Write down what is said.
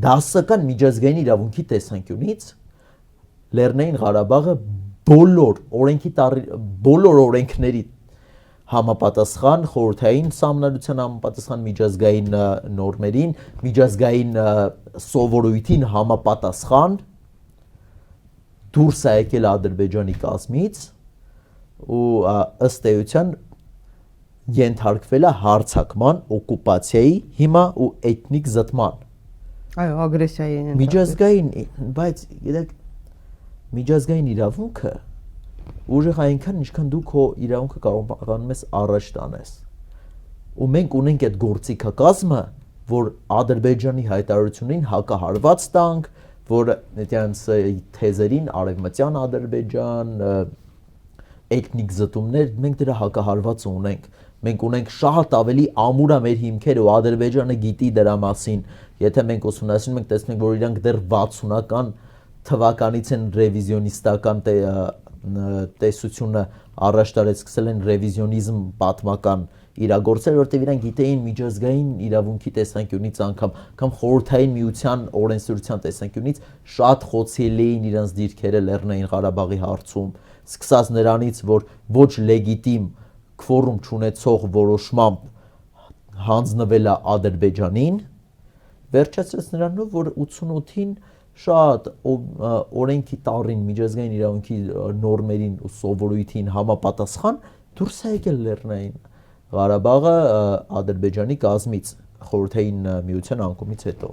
դասական միջազգային իրավունքի տեսանկյունից Լեռնային Ղարաբաղը բոլոր օրենքների համապատասխան, խորհրդային սահմանադրության համապատասխան, միջազգային նորմերին, միջազգային սովորույթին համապատասխան դուրս է եկել Ադրբեջանի կազմից ու ըստ էության ենթարկվել է հարձակման, օկուպացիայի հիմա ու էթնիկ զտման։ Այո, ագրեսիայի Միջազգային, բայց գիտեք, միջազգային իրավունքը ուժեղ այնքան, ինչքան դու քո իրավունքը կարողանում ես առաջ տանես։ Ու մենք ունենք այդ գործիքակազմը, որ Ադրբեջանի հայտարարություններին հակահարված տանք, որ այդյանց թեզերին արևմտյան Ադրբեջան, էթնիկ զտումներ, մենք դրա հակահարվածը ունենք։ Մենք ունենք շատ ավելի ամուր է մեր հիմքերը ու Ադրբեջանը գիտի դրա մասին։ Եթե մենք ուսումնասիրում ենք, տեսնում ենք, որ իրանք դեռ 60-ական թվականից են ռևիզիոնիստական տեսությունը առաջ տարել, սկսել են ռևիզիոնիզմ պատմական իրագործել, որտեղ իրանք գիտեին միջազգային իրավունքի տեսանկյունից անգամ խորհրդային միության օրենսդրության տեսանկյունից շատ խոցելի էին իրանց դիրքերը Լեռնային Ղարաբաղի հարցում, սկսած նրանից, որ ոչ լեգիտիմ քվորում չունեցող որոշմամբ հանձնվել է Ադրբեջանին, վերջացրած նրանով, որ 88-ին շատ օրենքի տառին, միջազգային իրավունքի նորմերին ու սովորույթին համապատասխան դուրս է եկել Լեռնային Ղարաբաղը Ադրբեջանի կազմից խորհրդային միության անկումից հետո։